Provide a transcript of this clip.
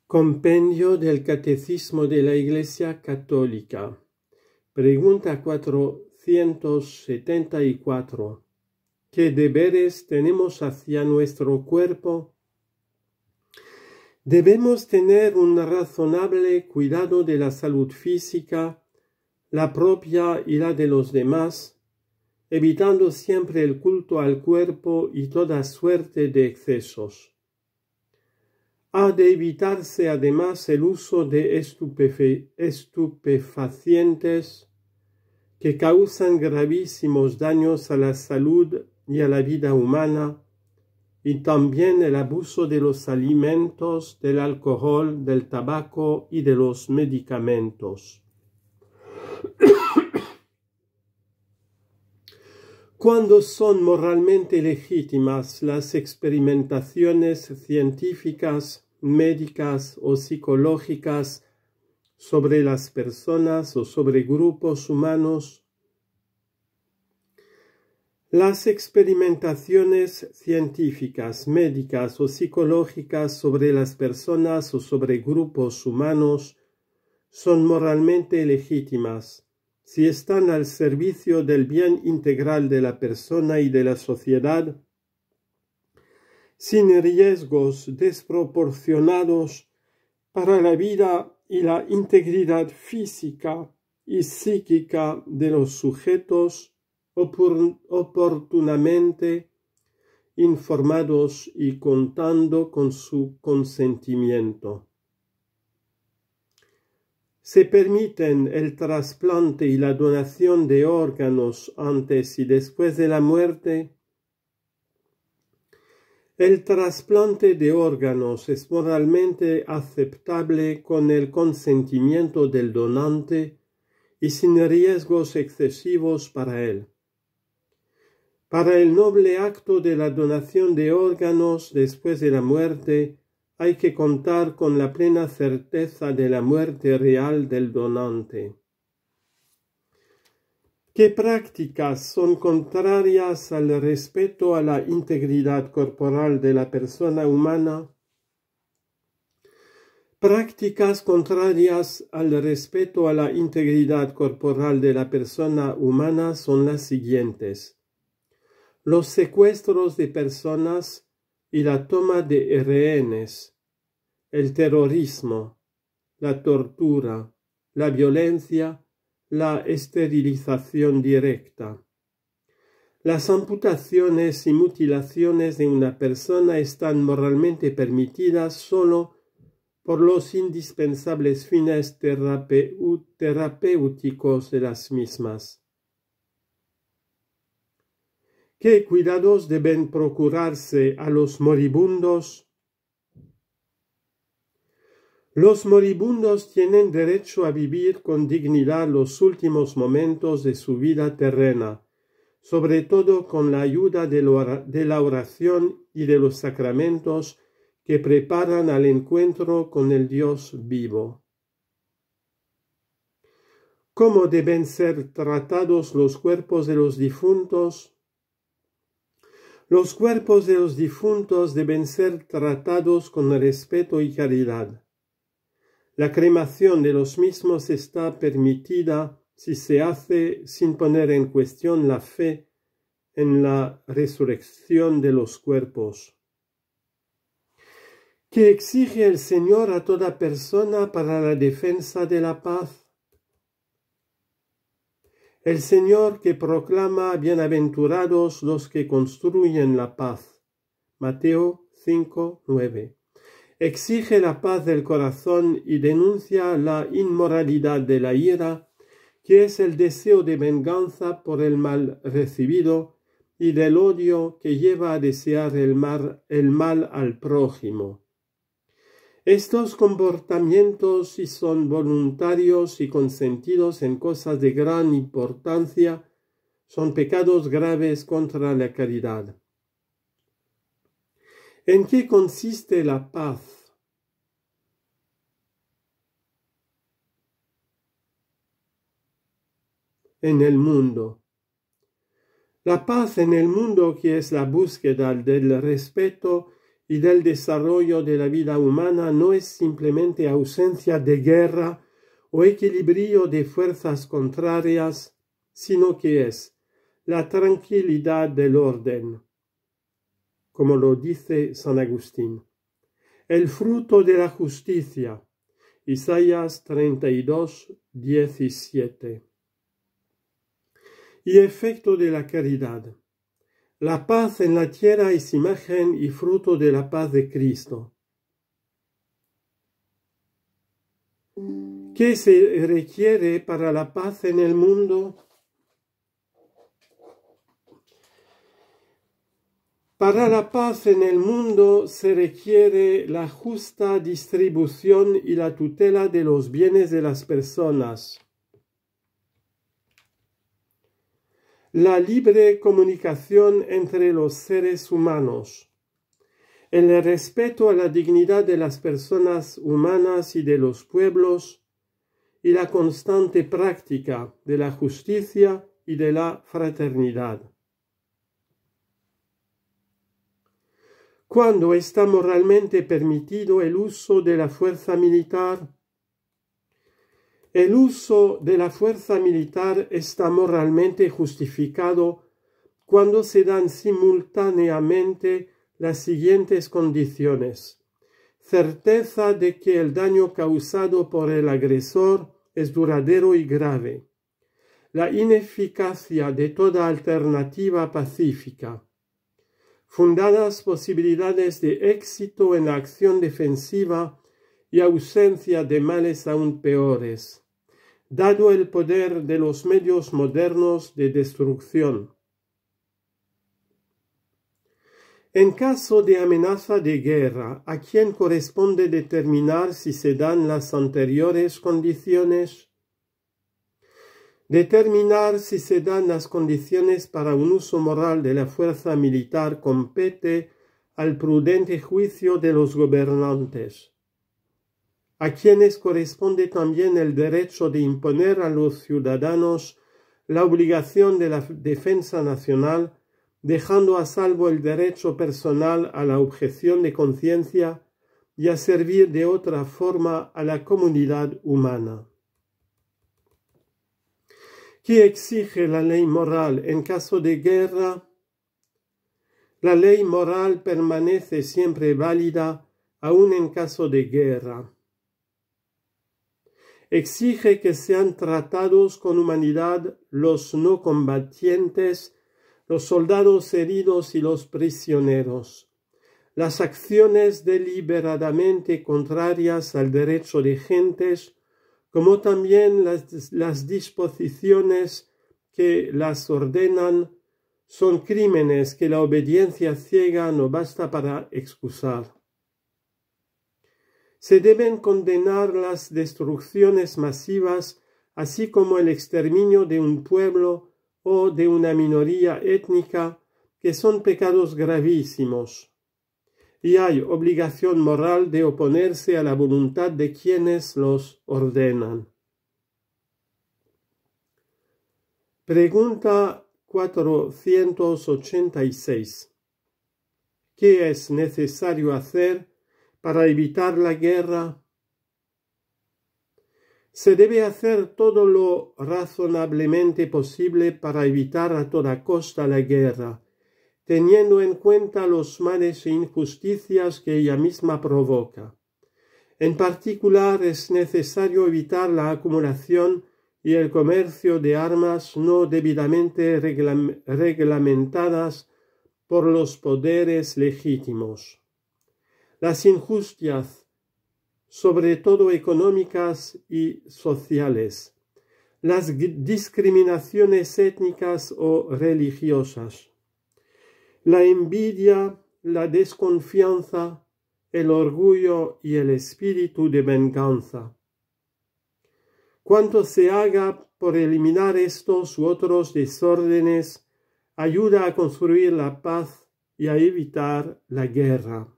Compendio del Catecismo de la Iglesia Católica. Pregunta 474. ¿Qué deberes tenemos hacia nuestro cuerpo? Debemos tener un razonable cuidado de la salud física, la propia y la de los demás, evitando siempre el culto al cuerpo y toda suerte de excesos. Ha de evitarse además el uso de estupefacientes que causan gravísimos daños a la salud y a la vida humana, y también el abuso de los alimentos, del alcohol, del tabaco y de los medicamentos. Cuando son moralmente legítimas las experimentaciones científicas, médicas o psicológicas sobre las personas o sobre grupos humanos, las experimentaciones científicas, médicas o psicológicas sobre las personas o sobre grupos humanos son moralmente legítimas si están al servicio del bien integral de la persona y de la sociedad, sin riesgos desproporcionados para la vida y la integridad física y psíquica de los sujetos oportunamente informados y contando con su consentimiento. Se permiten el trasplante y la donación de órganos antes y después de la muerte. El trasplante de órganos es moralmente aceptable con el consentimiento del donante y sin riesgos excesivos para él. Para el noble acto de la donación de órganos después de la muerte, hay que contar con la plena certeza de la muerte real del donante. ¿Qué prácticas son contrarias al respeto a la integridad corporal de la persona humana? Prácticas contrarias al respeto a la integridad corporal de la persona humana son las siguientes: los secuestros de personas y la toma de rehenes, el terrorismo, la tortura, la violencia, la esterilización directa. Las amputaciones y mutilaciones de una persona están moralmente permitidas solo por los indispensables fines terapéuticos de las mismas. ¿Qué cuidados deben procurarse a los moribundos? Los moribundos tienen derecho a vivir con dignidad los últimos momentos de su vida terrena, sobre todo con la ayuda de la oración y de los sacramentos que preparan al encuentro con el Dios vivo. ¿Cómo deben ser tratados los cuerpos de los difuntos? Los cuerpos de los difuntos deben ser tratados con respeto y caridad. La cremación de los mismos está permitida si se hace sin poner en cuestión la fe en la resurrección de los cuerpos. ¿Qué exige el Señor a toda persona para la defensa de la paz? El Señor que proclama: bienaventurados los que construyen la paz. Mateo 5:9. Exige la paz del corazón y denuncia la inmoralidad de la ira, que es el deseo de venganza por el mal recibido y del odio que lleva a desear el mal al prójimo. Estos comportamientos, si son voluntarios y consentidos en cosas de gran importancia, son pecados graves contra la caridad. ¿En qué consiste la paz? En el mundo. La paz en el mundo, que es la búsqueda del respeto y del desarrollo de la vida humana no es simplemente ausencia de guerra o equilibrio de fuerzas contrarias, sino que es la tranquilidad del orden, como lo dice San Agustín. El fruto de la justicia, Isaías 32, 17. Y efecto de la caridad. La paz en la tierra es imagen y fruto de la paz de Cristo. ¿Qué se requiere para la paz en el mundo? Para la paz en el mundo se requiere la justa distribución y la tutela de los bienes de las personas, la libre comunicación entre los seres humanos, el respeto a la dignidad de las personas humanas y de los pueblos, y la constante práctica de la justicia y de la fraternidad. ¿Cuándo está moralmente permitido el uso de la fuerza militar? El uso de la fuerza militar está moralmente justificado cuando se dan simultáneamente las siguientes condiciones: certeza de que el daño causado por el agresor es duradero y grave, la ineficacia de toda alternativa pacífica, fundadas posibilidades de éxito en la acción defensiva y ausencia de males aún peores, dado el poder de los medios modernos de destrucción. En caso de amenaza de guerra, ¿a quién corresponde determinar si se dan las anteriores condiciones? Determinar si se dan las condiciones para un uso moral de la fuerza militar compete al prudente juicio de los gobernantes, a quienes corresponde también el derecho de imponer a los ciudadanos la obligación de la defensa nacional, dejando a salvo el derecho personal a la objeción de conciencia y a servir de otra forma a la comunidad humana. ¿Qué exige la ley moral en caso de guerra? La ley moral permanece siempre válida, aun en caso de guerra. Exige que sean tratados con humanidad los no combatientes, los soldados heridos y los prisioneros. Las acciones deliberadamente contrarias al derecho de gentes, como también las disposiciones que las ordenan, son crímenes que la obediencia ciega no basta para excusar. Se deben condenar las destrucciones masivas, así como el exterminio de un pueblo o de una minoría étnica, que son pecados gravísimos. Y hay obligación moral de oponerse a la voluntad de quienes los ordenan. Pregunta 486. ¿Qué es necesario hacer para evitar la guerra? Se debe hacer todo lo razonablemente posible para evitar a toda costa la guerra, teniendo en cuenta los males e injusticias que ella misma provoca. En particular, es necesario evitar la acumulación y el comercio de armas no debidamente reglamentadas por los poderes legítimos. Las injusticias, sobre todo económicas y sociales, las discriminaciones étnicas o religiosas, la envidia, la desconfianza, el orgullo y el espíritu de venganza. Cuanto se haga por eliminar estos u otros desórdenes, ayuda a construir la paz y a evitar la guerra.